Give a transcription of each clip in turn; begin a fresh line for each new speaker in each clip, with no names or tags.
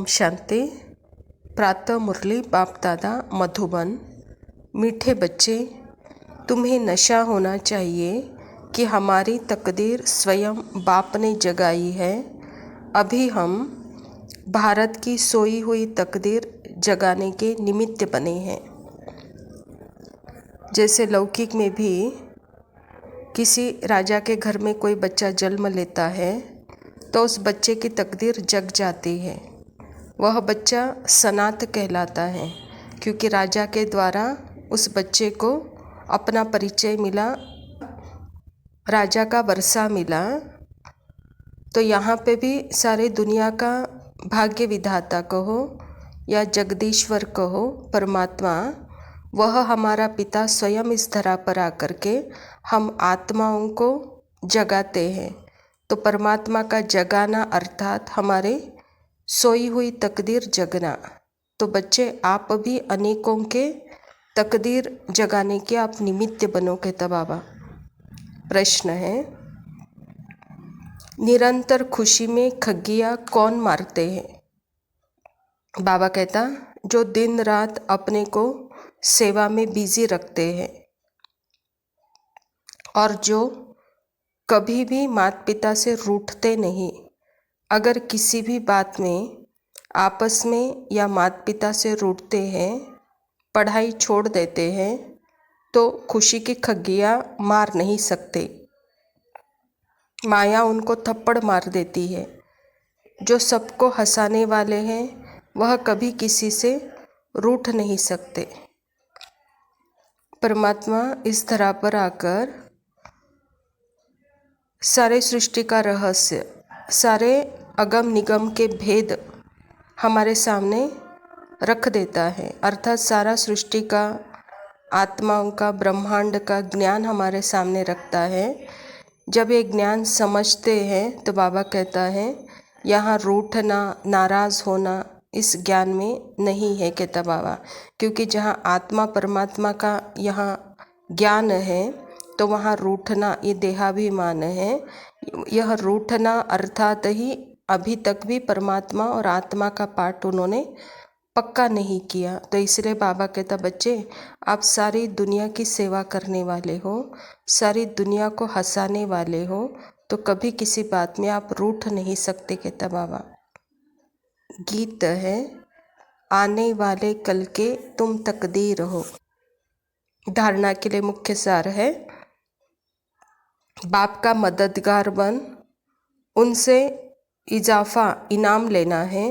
शांति। प्रातः मुरली बाप दादा मधुबन। मीठे बच्चे, तुम्हें नशा होना चाहिए कि हमारी तकदीर स्वयं बाप ने जगाई है। अभी हम भारत की सोई हुई तकदीर जगाने के निमित्त बने हैं। जैसे लौकिक में भी किसी राजा के घर में कोई बच्चा जन्म लेता है तो उस बच्चे की तकदीर जग जाती है। वह बच्चा सनात कहलाता है क्योंकि राजा के द्वारा उस बच्चे को अपना परिचय मिला, राजा का वर्षा मिला। तो यहाँ पे भी सारे दुनिया का भाग्य विधाता कहो या जगदीश्वर कहो, परमात्मा, वह हमारा पिता स्वयं इस धरा पर आकर के हम आत्माओं को जगाते हैं। तो परमात्मा का जगाना अर्थात हमारे सोई हुई तकदीर जगना। तो बच्चे, आप भी अनेकों के तकदीर जगाने के आप निमित्त बनो, कहता बाबा। प्रश्न है, निरंतर खुशी में खग्गियाँ कौन मारते हैं? बाबा कहता, जो दिन रात अपने को सेवा में बिजी रखते हैं और जो कभी भी माता पिता से रूठते नहीं। अगर किसी भी बात में आपस में या माता पिता से रूठते हैं, पढ़ाई छोड़ देते हैं, तो खुशी की खग्गियाँ मार नहीं सकते। माया उनको थप्पड़ मार देती है। जो सबको हंसाने वाले हैं वह कभी किसी से रूठ नहीं सकते। परमात्मा इस धरा पर आकर सारे सृष्टि का रहस्य, सारे अगम निगम के भेद हमारे सामने रख देता है। अर्थात सारा सृष्टि का, आत्माओं का, ब्रह्मांड का ज्ञान हमारे सामने रखता है। जब ये ज्ञान समझते हैं तो बाबा कहता है यहाँ रूठना, नाराज़ होना इस ज्ञान में नहीं है, कहता बाबा। क्योंकि जहाँ आत्मा परमात्मा का यहाँ ज्ञान है तो वहाँ रूठना ये देहाभिमान है। यह रूठना अर्थात ही अभी तक भी परमात्मा और आत्मा का पाठ उन्होंने पक्का नहीं किया। तो इसलिए बाबा कहता, बच्चे आप सारी दुनिया की सेवा करने वाले हो, सारी दुनिया को हंसाने वाले हो, तो कभी किसी बात में आप रूठ नहीं सकते, कहता बाबा। गीत है, आने वाले कल के तुम तकदीर हो। धारणा के लिए मुख्य सार है, बाप का मददगार बन उनसे इजाफा इनाम लेना है।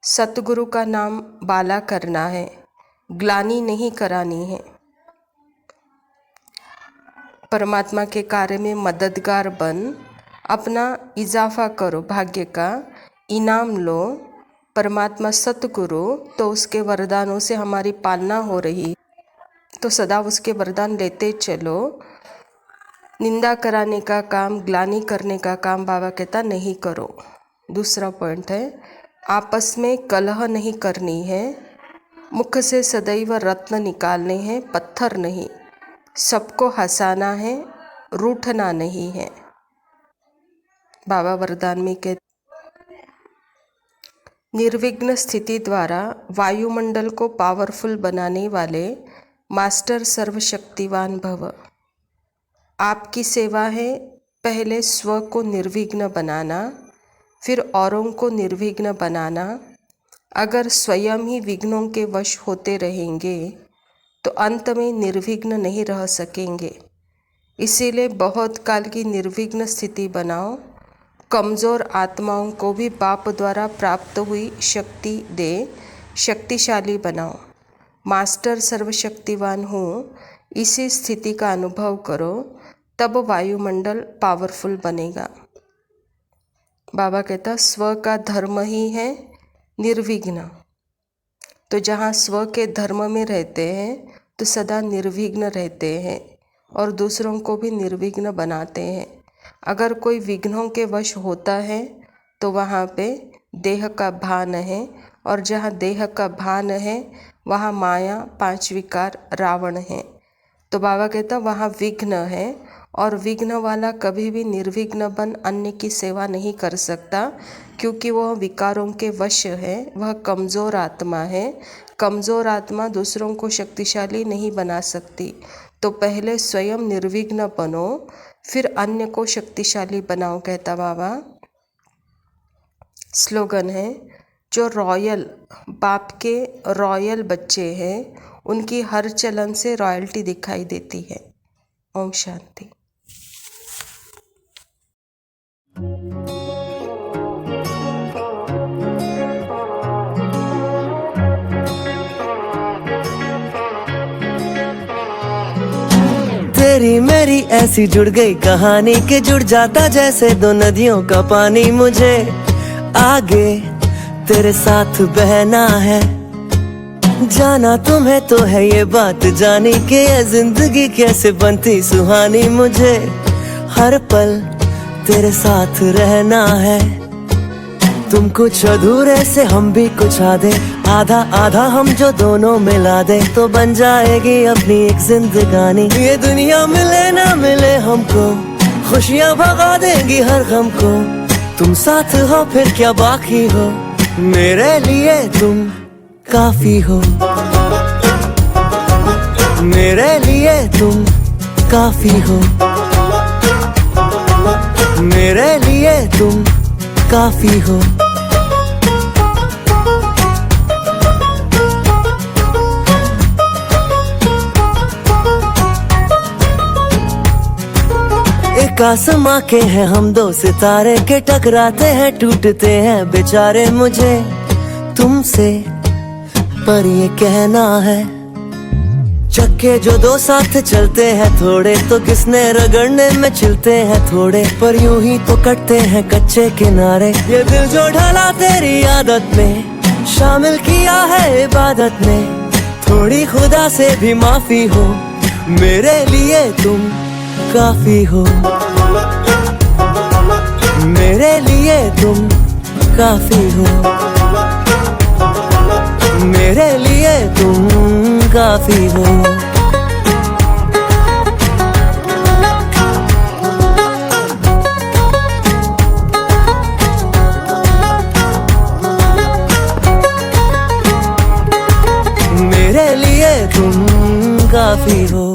सतगुरु का नाम बाला करना है, ग्लानी नहीं करानी है। परमात्मा के कार्य में मददगार बन अपना इजाफा करो, भाग्य का इनाम लो। परमात्मा सतगुरु, तो उसके वरदानों से हमारी पालना हो रही, तो सदा उसके वरदान लेते चलो। निंदा कराने का काम, ग्लानि करने का काम बाबा कहता नहीं करो। दूसरा पॉइंट है, आपस में कलह नहीं करनी है। मुख से सदैव रत्न निकालने हैं, पत्थर नहीं। सबको हंसाना है, रूठना नहीं है। बाबा वरदान में कहते, निर्विघ्न स्थिति द्वारा वायुमंडल को पावरफुल बनाने वाले मास्टर सर्वशक्तिवान भव। आपकी सेवा है पहले स्व को निर्विघ्न बनाना, फिर औरों को निर्विघ्न बनाना। अगर स्वयं ही विघ्नों के वश होते रहेंगे तो अंत में निर्विघ्न नहीं रह सकेंगे। इसीलिए बहुत काल की निर्विघ्न स्थिति बनाओ। कमज़ोर आत्माओं को भी बाप द्वारा प्राप्त हुई शक्ति दे, शक्तिशाली बनाओ। मास्टर सर्वशक्तिवान हूँ, इसी स्थिति का अनुभव करो, तब वायुमंडल पावरफुल बनेगा। बाबा कहता, स्व का धर्म ही है निर्विघ्न। तो जहाँ स्व के धर्म में रहते हैं तो सदा निर्विघ्न रहते हैं और दूसरों को भी निर्विघ्न बनाते हैं। अगर कोई विघ्नों के वश होता है तो वहाँ पे देह का भान है, और जहाँ देह का भान है वहाँ माया, पांच विकार, रावण है। तो बाबा कहता वहाँ विघ्न है और विघ्न वाला कभी भी निर्विघ्न बन अन्य की सेवा नहीं कर सकता, क्योंकि वह विकारों के वश है। वह कमज़ोर आत्मा है। कमज़ोर आत्मा दूसरों को शक्तिशाली नहीं बना सकती। तो पहले स्वयं निर्विघ्न बनो, फिर अन्य को शक्तिशाली बनाओ, कहता बाबा। स्लोगन है, जो रॉयल बाप के रॉयल बच्चे हैं उनकी हर चलन से रॉयल्टी दिखाई देती है। ओम शांति।
तेरी मेरी ऐसी जुड़ गई कहानी कि जुड़ जाता जैसे दो नदियों का पानी। मुझे आगे तेरे साथ बहना है, जाना तुम्हें तो है ये बात जानी कि ये जिंदगी कैसे बनती सुहानी। मुझे हर पल तेरे साथ रहना है, तुम कुछ अधूरे से हम भी कुछ आधे, आधा आधा हम जो दोनों मिला दे तो बन जाएगी अपनी एक जिंदगानी। ये दुनिया मिले ना मिले हमको, खुशियाँ भगा देंगी हर गम को। तुम साथ हो फिर क्या बाकी हो, मेरे लिए तुम काफी हो। मेरे लिए तुम काफी हो। मेरे लिए तुम काफी हो। एक आसमां के हैं हम दो सितारे के, टकराते हैं टूटते हैं बेचारे। मुझे तुमसे पर ये कहना है, चक्के जो दो साथ चलते हैं थोड़े तो किसने रगड़ने में चलते हैं थोड़े, पर यूं ही तो कटते हैं कच्चे किनारे। ये दिल जो ढला तेरी आदत में, शामिल किया है इबादत में, थोड़ी खुदा से भी माफी हो। मेरे लिए तुम काफी हो। मेरे लिए तुम काफी हो। मेरे लिए तुम काफी हो। मेरे लिए तुम काफी हो।